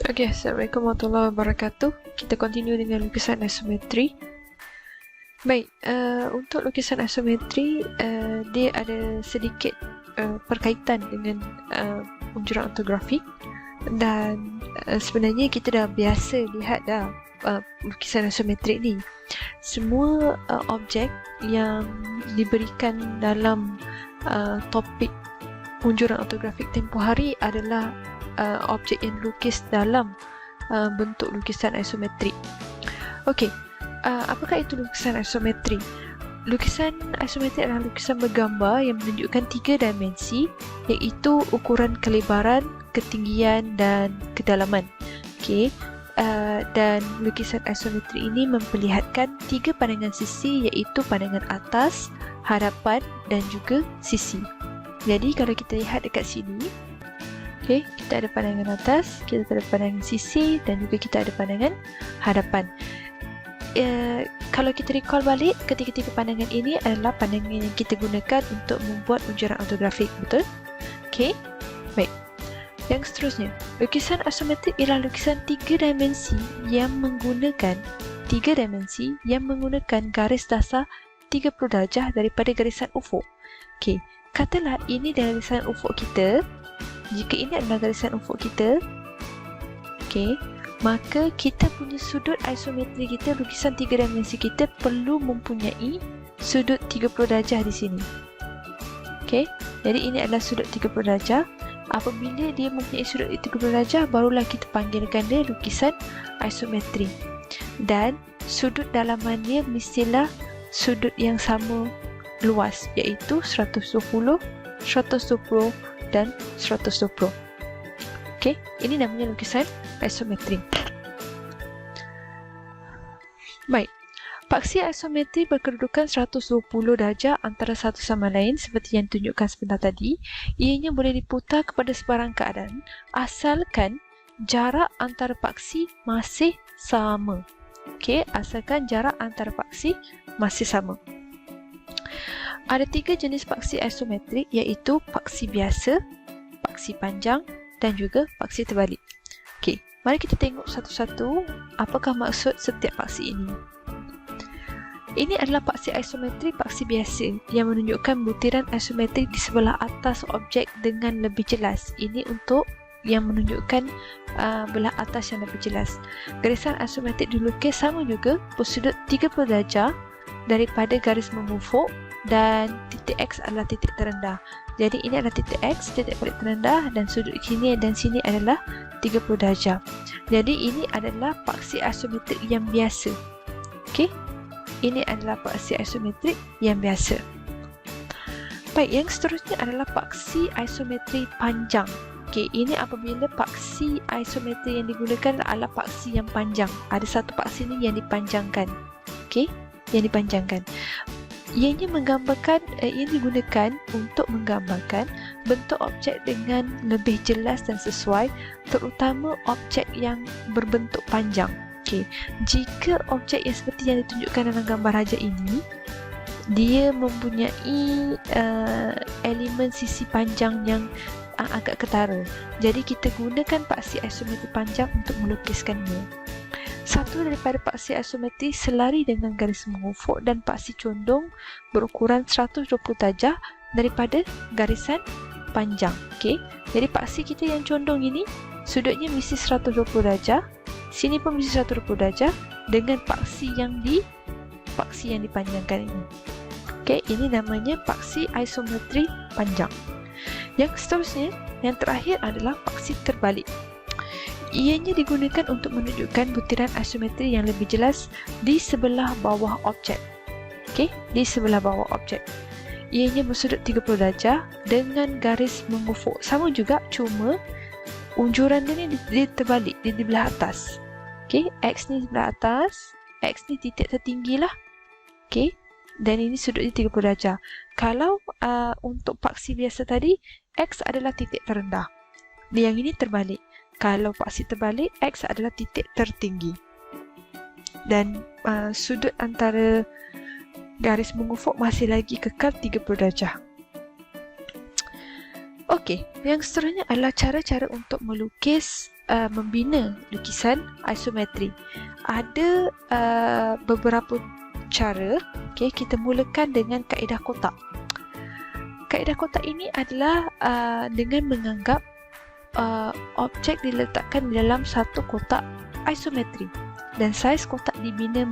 Okay, Assalamualaikum warahmatullahi wabarakatuh. Kita continue dengan lukisan isometri. Baik, untuk lukisan isometri, dia ada sedikit perkaitan dengan unjuran ortografik dan sebenarnya kita dah biasa lihat dah lukisan isometrik ni. Semua objek yang diberikan dalam topik unjuran ortografik tempoh hari adalah objek yang dilukis dalam bentuk lukisan isometrik. Okey, apakah itu lukisan isometrik? Lukisan isometrik adalah lukisan bergambar yang menunjukkan 3 dimensi, iaitu ukuran kelebaran, ketinggian dan kedalaman. Okey, dan lukisan isometrik ini memperlihatkan 3 pandangan sisi, iaitu pandangan atas, hadapan dan juga sisi. Jadi kalau kita lihat dekat sini, okay, kita ada pandangan atas, kita ada pandangan sisi dan juga kita ada pandangan hadapan. Kalau kita recall balik, ketiga-tiga pandangan ini adalah pandangan yang kita gunakan untuk membuat unjuran ortografik, betul? Okay, baik. Yang seterusnya, lukisan isometrik ialah lukisan 3 dimensi yang menggunakan garis dasar 30 darjah daripada garisan ufuk. Okay, katalah ini garisan ufuk kita. Jika ini adalah garisan ufuk kita, okay, maka kita punya sudut isometri kita, lukisan 3 dimensi kita perlu mempunyai sudut 30 darjah di sini. Okay, jadi ini adalah sudut 30 darjah. Apabila dia mempunyai sudut 30 darjah, barulah kita panggilkan dia lukisan isometri. Dan sudut dalaman dia mestilah sudut yang sama luas, iaitu 120, 120 dan 120. Okey, ini namanya lukisan isometri. Baik, paksi isometri berkedudukan 120 darjah antara satu sama lain seperti yang ditunjukkan sebentar tadi. Ianya boleh diputar kepada sebarang keadaan asalkan jarak antara paksi masih sama. Okey, asalkan jarak antara paksi masih sama. Ada 3 jenis paksi isometrik, iaitu paksi biasa, paksi panjang dan juga paksi terbalik. Okey, mari kita tengok satu-satu apakah maksud setiap paksi ini. Ini adalah paksi isometrik paksi biasa yang menunjukkan butiran isometrik di sebelah atas objek dengan lebih jelas. Ini untuk yang menunjukkan belah atas yang lebih jelas. Garisan isometrik dilukis sama juga bersudut 30 darjah daripada garis mengufuk dan titik X adalah titik terendah. Jadi ini adalah titik X, titik balik terendah, dan sudut sini dan sini adalah 30 darjah. Jadi ini adalah paksi isometrik yang biasa. Okey, ini adalah paksi isometrik yang biasa. Baik, yang seterusnya adalah paksi isometri panjang. Okey, ini apabila paksi isometri yang digunakan adalah paksi yang panjang. Ada satu paksi ini yang dipanjangkan. Okey, yang dipanjangkan. Ianya menggambarkan, ia digunakan untuk menggambarkan bentuk objek dengan lebih jelas dan sesuai, terutama objek yang berbentuk panjang. Okay. Jika objek yang seperti yang ditunjukkan dalam gambar raja ini, dia mempunyai elemen sisi panjang yang agak ketara. Jadi kita gunakan paksi isometri panjang untuk melukiskannya. Satu daripada paksi isometri selari dengan garis mengufuk dan paksi condong berukuran 120 darjah daripada garisan panjang. Okey. Jadi paksi kita yang condong ini sudutnya mesti 120 darjah. Sini pun mesti 120 darjah dengan paksi yang dipanjangkan ini. Okey, ini namanya paksi isometri panjang. Yang seterusnya, yang terakhir adalah paksi terbalik. Ianya digunakan untuk menunjukkan butiran isometri yang lebih jelas di sebelah bawah objek. Okey, di sebelah bawah objek. Ianya bersudut 30 darjah dengan garis mengufuk. Sama juga, cuma unjuran dia ni terbalik, dia di belah atas. Okey, X ni sebelah atas, X ni titik tertinggi lah. Okey, dan ini sudutnya 30 darjah. Kalau untuk paksi biasa tadi, X adalah titik terendah. Yang ini terbalik. Kalau paksi terbalik, X adalah titik tertinggi. Dan sudut antara garis mengufuk masih lagi kekal 30 darjah. Okey, yang seterusnya adalah cara-cara untuk melukis membina lukisan isometri. Ada beberapa cara. Okay, kita mulakan dengan kaedah kotak. Kaedah kotak ini adalah dengan menganggap objek diletakkan di dalam satu kotak isometri dan saiz kotak dibina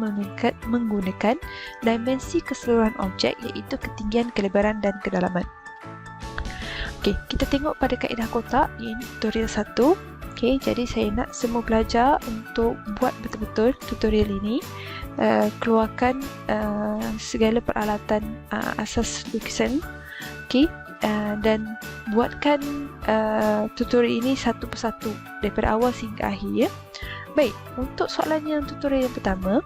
menggunakan dimensi keseluruhan objek, iaitu ketinggian, kelebaran dan kedalaman. Okey, kita tengok pada kaedah kotak, ini tutorial 1. Okey, jadi saya nak semua pelajar untuk buat betul-betul tutorial ini. Keluarkan segala peralatan asas lukisan. Okey, dan buatkan tutorial ini satu persatu daripada awal hingga akhir, ya. Baik, untuk soalan yang tutorial yang pertama,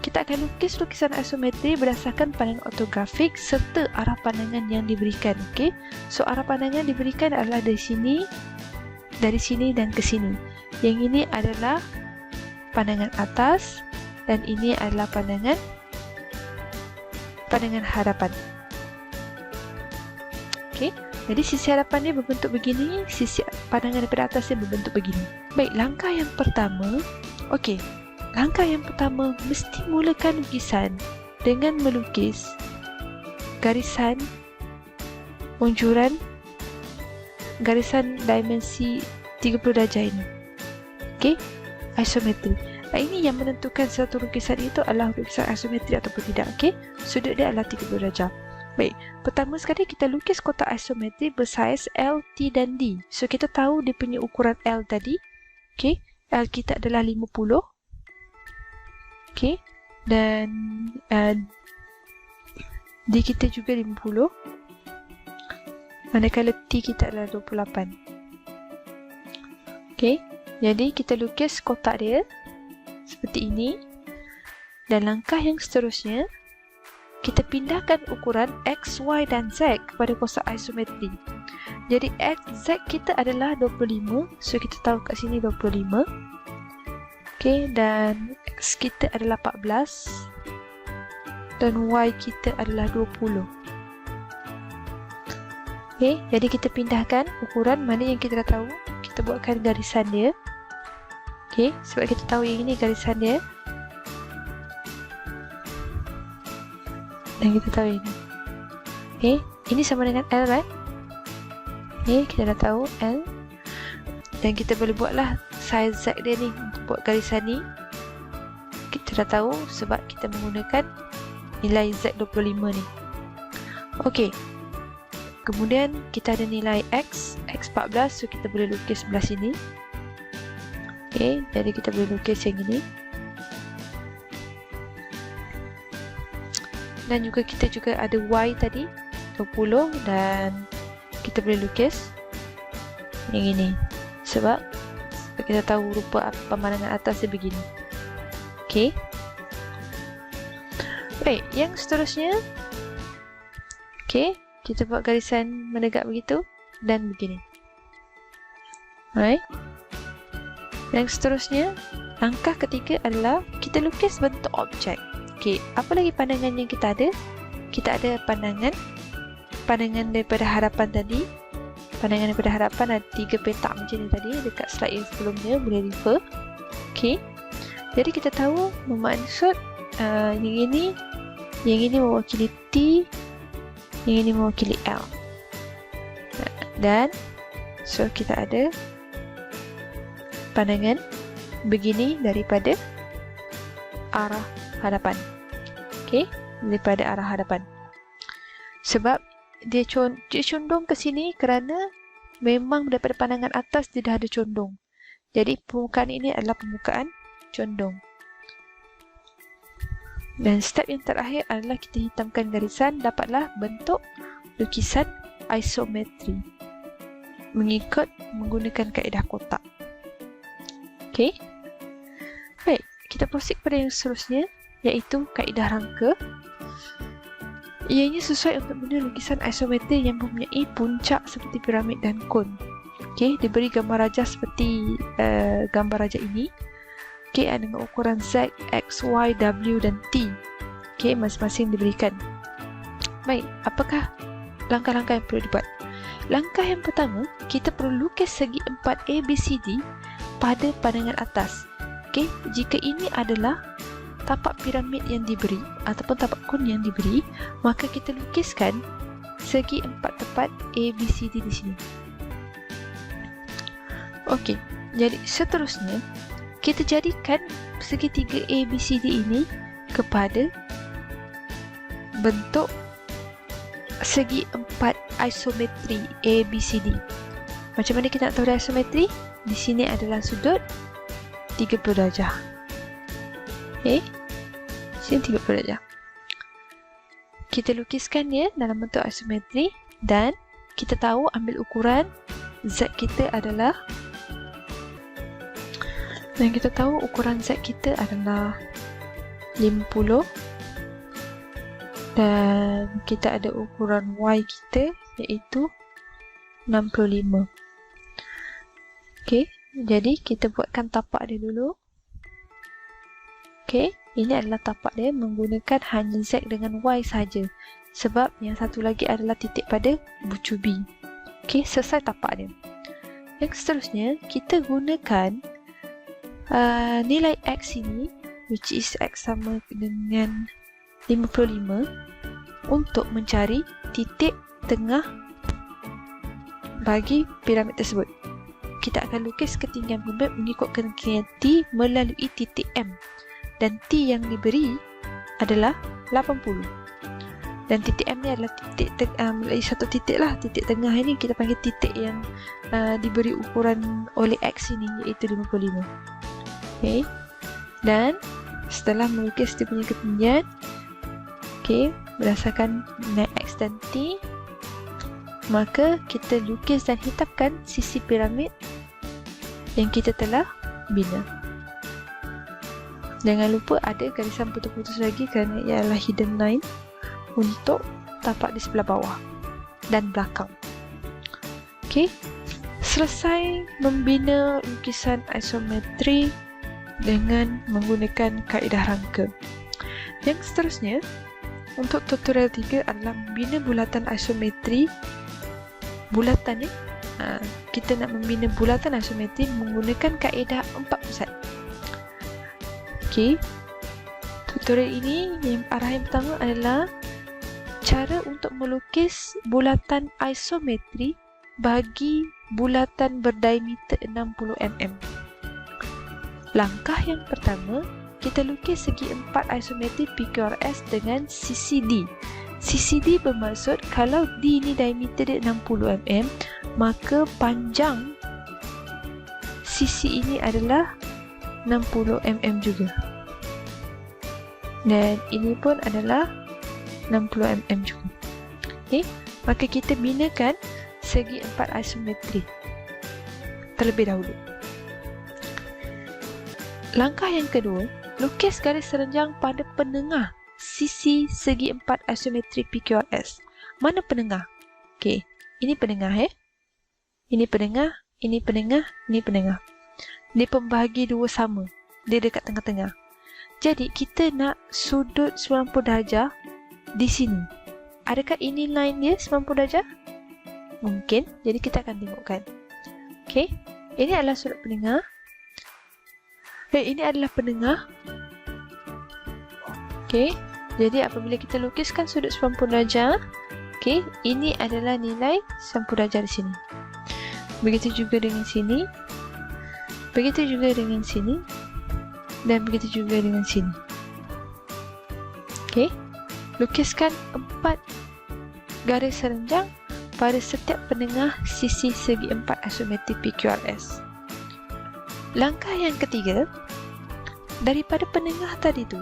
kita akan lukis lukisan isometri berdasarkan pandangan ortografik serta arah pandangan yang diberikan. Okey, so arah pandangan diberikan adalah dari sini dan ke sini. Yang ini adalah pandangan atas dan ini adalah pandangan hadapan. Okey, jadi sisi hadapan dia berbentuk begini, sisi pandangan daripada atas dia berbentuk begini. Baik, langkah yang pertama, okey, langkah yang pertama mesti mulakan lukisan dengan melukis garisan unjuran, garisan dimensi 30 darjah ini. Okey, isometri. Ini yang menentukan satu lukisan itu adalah lukisan isometri ataupun tidak. Okey, sudut dia adalah 30 darjah. Baik, pertama sekali kita lukis kotak isometri bersaiz L, T dan D. So, kita tahu dia punya ukuran L tadi. Okey, L kita adalah 50. Okey, dan D kita juga 50. Manakala T kita adalah 28. Okey, jadi kita lukis kotak dia seperti ini. Dan langkah yang seterusnya, kita pindahkan ukuran X, Y dan Z kepada kotak isometri. Jadi X, Z kita adalah 25. So, kita tahu kat sini 25. Okey, dan X kita adalah 14. Dan Y kita adalah 20. Okey, jadi kita pindahkan ukuran mana yang kita dah tahu. Kita buatkan garisan dia. Okey, sebab kita tahu yang ini garisan dia. Dan kita tahu ini. Okey, ini sama dengan L, right? Okey, kita dah tahu L. Dan kita boleh buatlah saiz Z dia ni untuk buat garisan ni. Kita dah tahu sebab kita menggunakan nilai Z25 ni. Okey. Kemudian kita ada nilai X 14, so kita boleh lukis sebelah sini. Okey, jadi kita boleh lukis yang ini. Dan juga kita juga ada Y tadi 20 dan kita boleh lukis yang ini sebab kita tahu rupa pemandangan atasnya begini. Okey. Baik, yang seterusnya, okey, kita buat garisan menegak begitu dan begini. Alright. Yang seterusnya, langkah ketiga adalah kita lukis bentuk objek. Okey, apa lagi pandangan yang kita ada? Kita ada pandangan daripada hadapan tadi. Pandangan daripada hadapan ada 3 petak macam ni tadi dekat slide yang sebelumnya, boleh refer. Okey. Jadi kita tahu bermaksud yang ini mewakili T, yang ini mewakili L. Dan so kita ada pandangan begini daripada arah hadapan. Okey, daripada arah hadapan. Sebab dia condong ke sini kerana memang daripada pandangan atas dia dah ada condong. Jadi permukaan ini adalah permukaan condong. Dan step yang terakhir adalah kita hitamkan garisan, dapatlah bentuk lukisan isometri menggunakan kaedah kotak. Okey. Baik, kita proceed pada yang seterusnya, iaitu kaedah rangka. Ianya sesuai untuk benda lukisan isometri yang mempunyai puncak seperti piramid dan kon. Okey, diberi gambar rajah seperti gambar rajah ini. Okey, dengan ukuran Z, X, Y, W dan T. Okey, masing-masing diberikan. Baik, apakah langkah-langkah yang perlu dibuat? Langkah yang pertama, kita perlu lukis segi 4 ABCD pada pandangan atas. Okey, jika ini adalah tapak piramid yang diberi ataupun tapak kun yang diberi, maka kita lukiskan segi 4 tepat ABCD di sini. Okey, jadi seterusnya kita jadikan segitiga ABCD ini kepada bentuk segi 4 isometri ABCD. Macam mana kita nak tahu isometri? Di sini adalah sudut 30 darjah. Okey. Sini 30 darjah. Kita lukiskan dia dalam bentuk isometri dan kita tahu ambil ukuran Z kita adalah, $50 dan kita ada ukuran Y kita iaitu 65. Okey, jadi kita buatkan tapak dia dulu. Okey, ini adalah tapak dia menggunakan hanya Z dengan Y saja. Sebab yang satu lagi adalah titik pada bucu B. Okey, selesai tapak dia. Yang seterusnya, kita gunakan nilai X ini, which is X sama dengan 55, untuk mencari titik tengah bagi piramid tersebut. Kita akan lukis ketinggian piramid mengikut ketinggian T melalui titik M. Dan T yang diberi adalah 80. Dan titik M ni adalah titik satu titik lah. Titik tengah ini kita panggil titik yang diberi ukuran oleh X ini, iaitu 55. Okay. Dan setelah melukis dia punya ketinggian, okay, berdasarkan nilai X dan T, maka kita lukis dan hitamkan sisi piramid yang kita telah bina. Jangan lupa ada garisan putus-putus lagi kerana ia adalah hidden line untuk tapak di sebelah bawah dan belakang. Okey, selesai membina lukisan isometri dengan menggunakan kaedah rangka. Yang seterusnya untuk tutorial 3 adalah membina bulatan isometri. Bulatan ni, kita nak membina bulatan isometri menggunakan kaedah 4 pusat. Okey, tutorial ini arah yang pertama adalah cara untuk melukis bulatan isometri bagi bulatan berdiameter 60 mm. Langkah yang pertama, kita lukis segi 4 isometri PQRS dengan sisi D. Sisi D bermaksud kalau D ni diameter dia 60 mm, maka panjang sisi ini adalah 60 mm juga. Dan ini pun adalah 60 mm juga. Okey, maka kita binakan segi 4 isometri terlebih dahulu. Langkah yang kedua, lukis garis serenjang pada penengah sisi segi 4 isometri PQRS. Mana penengah? Okey, ini penengah Ini penengah, ini penengah, ini penengah. Dia pembahagi dua sama. Dia dekat tengah-tengah. Jadi kita nak sudut 90 darjah di sini. Adakah ini line dia 90 darjah? Mungkin. Jadi kita akan tengokkan. Okey, ini adalah sudut penengah. Ini adalah penengah. Okey, jadi apabila kita lukiskan sudut 90 darjah, okey, ini adalah nilai 90 darjah di sini. Begitu juga dengan sini. Begitu juga dengan sini. Dan begitu juga dengan sini. Okey, lukiskan 4 garis serenjang pada setiap penengah sisi segi 4 isometri PQRS. Langkah yang ketiga, daripada penengah tadi tu,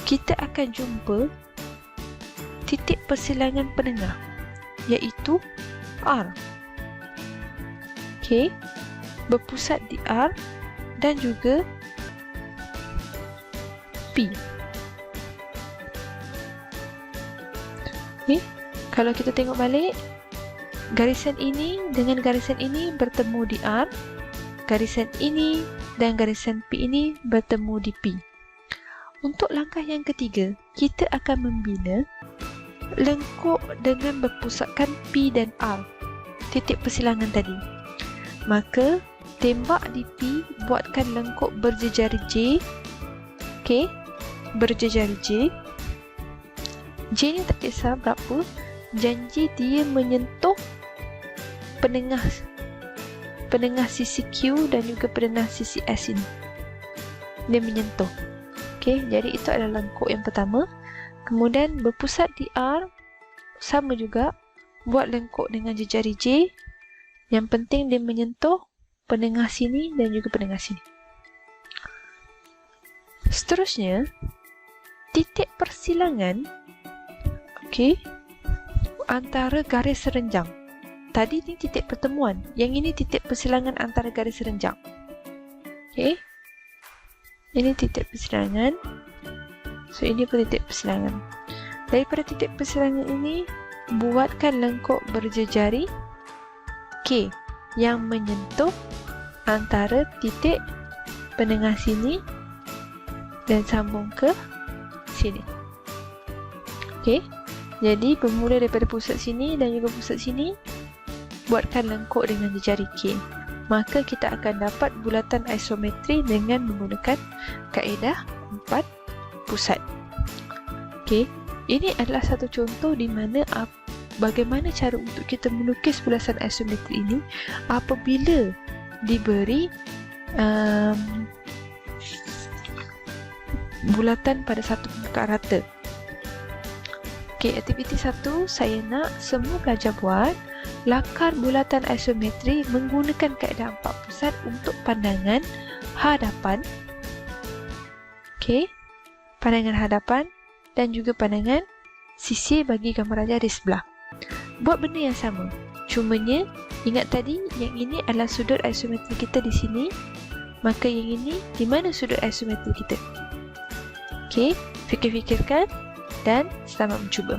kita akan jumpa titik persilangan penengah, iaitu R. Okey, berpusat di R dan juga P. Okey, kalau kita tengok balik, garisan ini dengan garisan ini bertemu di R, garisan ini dan garisan P ini bertemu di P. Untuk langkah yang ketiga, kita akan membina lengkuk dengan berpusatkan P dan R, titik persilangan tadi. Maka tembak di P, buatkan lengkuk berjejari J. Okey, berjejari J. J ni tak kisah berapa, janji dia menyentuh penengah sisi Q dan juga penengah sisi S ini. Dia menyentuh. Okey, jadi itu adalah lengkuk yang pertama. Kemudian berpusat di R, sama juga, buat lengkuk dengan jejari J. Yang penting dia menyentuh penengah sini dan juga penengah sini. Seterusnya, titik persilangan, okey, antara garis serenjang. Tadi ni titik pertemuan, yang ini titik persilangan antara garis serenjang. Okey, ini titik persilangan. So, ini pun titik persilangan. Daripada titik persilangan ini, buatkan lengkuk berjejari K yang menyentuh antara titik penengah sini dan sambung ke sini. Okey, jadi bermula daripada pusat sini dan juga pusat sini, buatkan lengkuk dengan jejari K. Maka kita akan dapat bulatan isometri dengan menggunakan kaedah 4 pusat. Okey, ini adalah satu contoh di mana bagaimana cara untuk kita melukis bulatan isometri ini apabila diberi bulatan pada satu permukaan rata. Okey, aktiviti 1, saya nak semua pelajar buat lakar bulatan isometri menggunakan kaedah 4 pusat untuk pandangan hadapan. Okey, pandangan hadapan dan juga pandangan sisi bagi gambar raja di sebelah. Buat benda yang sama. Cumanya, ingat tadi yang ini adalah sudut isometri kita di sini. Maka yang ini di mana sudut isometri kita? Okey, fikir-fikirkan dan selamat mencuba.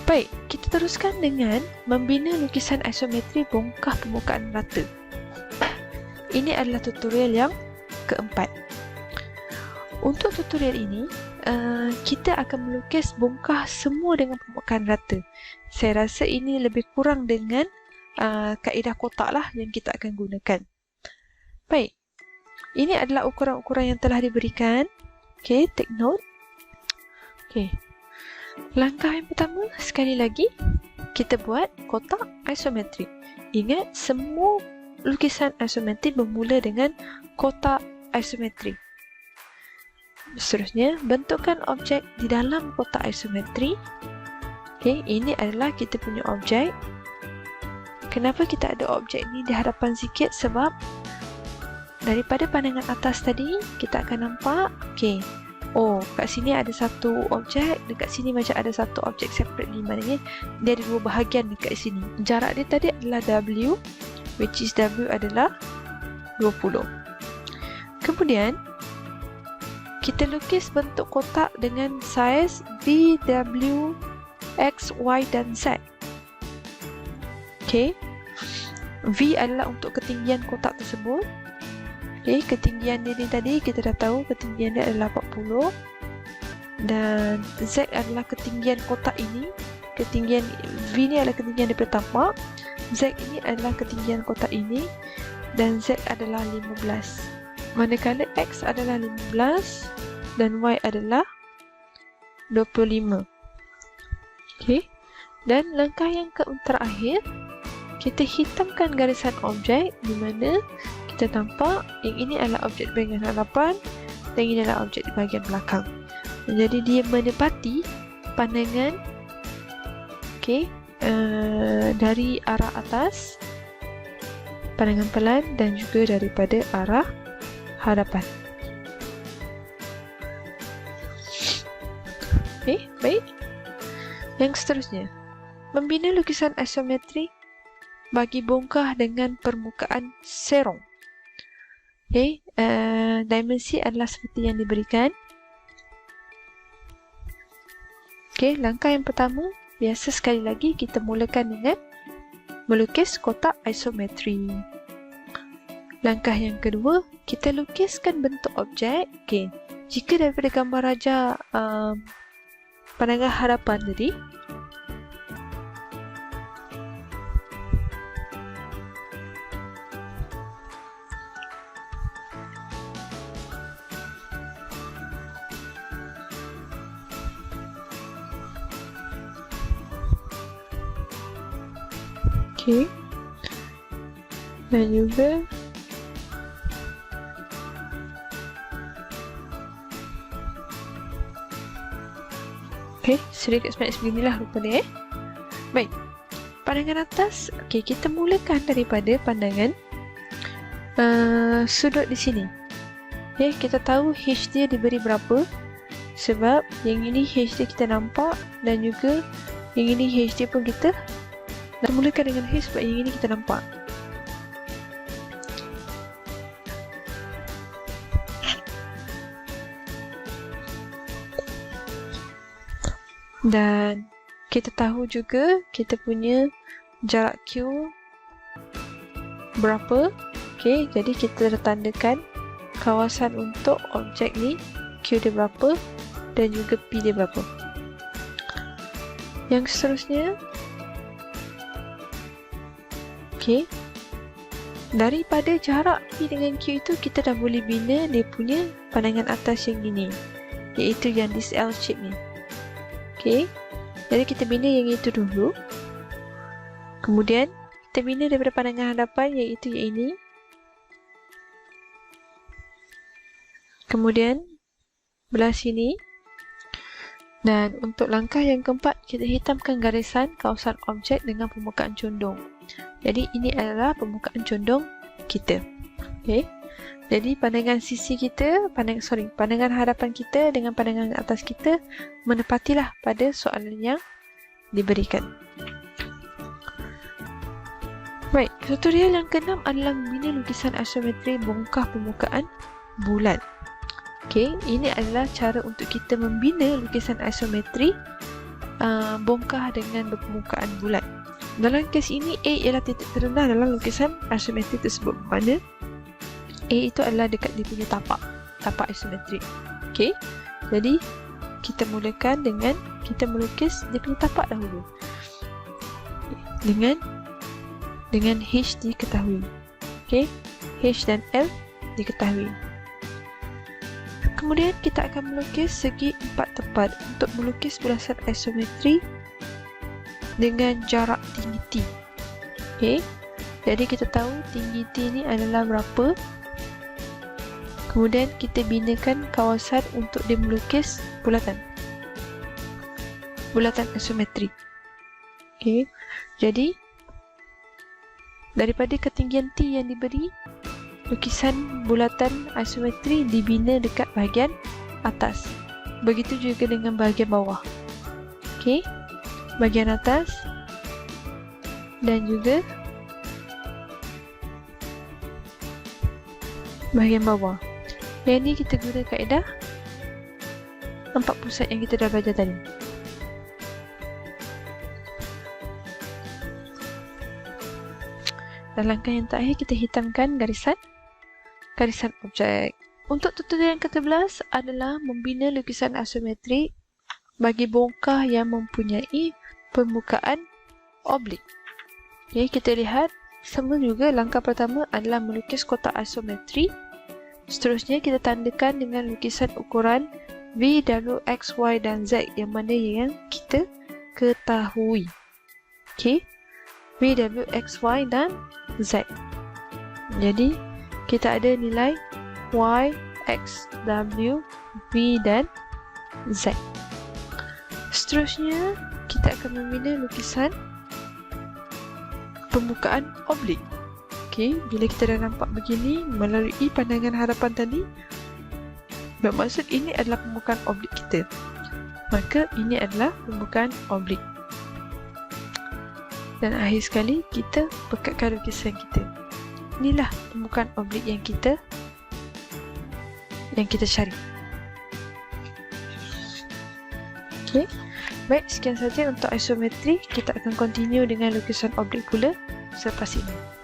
Baik, kita teruskan dengan membina lukisan isometri bongkah permukaan rata. Ini adalah tutorial yang keempat. Untuk tutorial ini, kita akan melukis bongkah semua dengan permukaan rata. Saya rasa ini lebih kurang dengan kaedah kotak lah yang kita akan gunakan. Baik, ini adalah ukuran-ukuran yang telah diberikan. Okey, take note. Okey, langkah yang pertama, sekali lagi, kita buat kotak isometri. Ingat, semua lukisan isometri bermula dengan kotak isometri. Seterusnya, bentukkan objek di dalam kotak isometri. Okey, ini adalah kita punya objek. Kenapa kita ada objek ni di hadapan sikit? Sebab daripada pandangan atas tadi, kita akan nampak, okey, oh, kat sini ada satu objek, dekat sini macam ada satu objek separate ni. Maknanya dia ada dua bahagian dekat sini. Jarak dia tadi adalah W, which is W adalah 20. Kemudian kita lukis bentuk kotak dengan saiz V, W, X, Y dan Z. Okey, V adalah untuk ketinggian kotak tersebut. Okey, ketinggian dia ni tadi kita dah tahu ketinggian dia adalah 40. Dan Z adalah ketinggian kotak ini. Ketinggian V ni adalah ketinggian daripada tapak. Z ini adalah ketinggian kotak ini. Dan Z adalah 15. Manakala X adalah 15 dan Y adalah 25. Okey. Dan langkah yang terakhir, kita hitamkan garisan objek di mana kita tampak yang ini adalah objek di bahagian hadapan dan ini adalah objek di bahagian belakang. Jadi dia menepati pandangan, okey, dari arah atas, pandangan pelan dan juga daripada arah hadapan. Okey, baik. Yang seterusnya, membina lukisan isometri bagi bongkah dengan permukaan serong. Okey, dimensi adalah seperti yang diberikan. Okey, langkah yang pertama, biasa sekali lagi kita mulakan dengan melukis kotak isometri. Langkah yang kedua, kita lukiskan bentuk objek. Okey, jika daripada gambar raja pandangan hadapan tadi, Okey. Dan juga sudah kat sebenarnya beginilah rupa dia. Baik, pandangan atas. Okey, kita mulakan daripada pandangan sudut di sini. Okey, kita tahu H dia diberi berapa, sebab yang ini H dia kita nampak, dan juga yang ini H dia pun kita mulakan dengan H sebab yang ini kita nampak. Dan kita tahu juga kita punya jarak Q berapa. Okey, jadi kita dah tandakan kawasan untuk objek ni, Q dia berapa dan juga P dia berapa. Yang seterusnya, okey, daripada jarak P dengan Q itu kita dah boleh bina dia punya pandangan atas yang gini, iaitu yang this L shape ni. Okey, jadi kita bina yang itu dulu. Kemudian kita bina daripada pandangan hadapan, iaitu yang ini. Kemudian belah sini. Dan untuk langkah yang keempat, kita hitamkan garisan kawasan objek dengan permukaan condong. Jadi ini adalah permukaan condong kita. Okey. Jadi pandangan sisi kita, pandangan hadapan kita dengan pandangan atas kita menepatilah pada soalan yang diberikan. Baik, tutorial yang keenam adalah membina lukisan isometri bongkah permukaan bulat. Okey, ini adalah cara untuk kita membina lukisan isometri bongkah dengan permukaan bulat. Dalam kes ini, A ialah titik terendah dalam lukisan isometri tersebut, bermakna A itu adalah dekat dia punya tapak isometrik. Okey, jadi kita mulakan dengan kita melukis dia punya tapak dahulu. Dengan H diketahui. Okey, H dan L diketahui. Kemudian kita akan melukis segi 4 tepat untuk melukis bulasan isometri dengan jarak tinggi T. Okey, jadi kita tahu tinggi T ni adalah berapa. Kemudian kita binakan kawasan untuk dia melukis bulatan isometri. Okey, jadi daripada ketinggian T yang diberi, lukisan bulatan isometri dibina dekat bahagian atas. Begitu juga dengan bahagian bawah. Okey, bahagian atas dan juga bahagian bawah. Yang ni kita guna kaedah 4 pusat yang kita dah belajar tadi. Dan langkah yang terakhir, kita hitamkan garisan objek. Untuk tutorial yang ke-11 adalah membina lukisan isometri bagi bongkah yang mempunyai permukaan oblik. Okay, kita lihat sama juga. Langkah pertama adalah melukis kotak isometri. Seterusnya kita tandakan dengan lukisan ukuran V, W, X, Y dan Z yang mana yang kita ketahui. Okey, V, W, X, Y dan Z. Jadi kita ada nilai Y, X, W, V dan Z. Seterusnya kita akan membina lukisan permukaan oblik. Okey, bila kita dah nampak begini melalui pandangan hadapan tadi, bermaksud ini adalah permukaan oblik kita. Maka ini adalah permukaan oblik. Dan akhir sekali kita pekatkan lukisan kita. Inilah permukaan oblik yang kita cari. Okey. Baik, sekian saja untuk isometri. Kita akan continue dengan lukisan oblik pula selepas ini.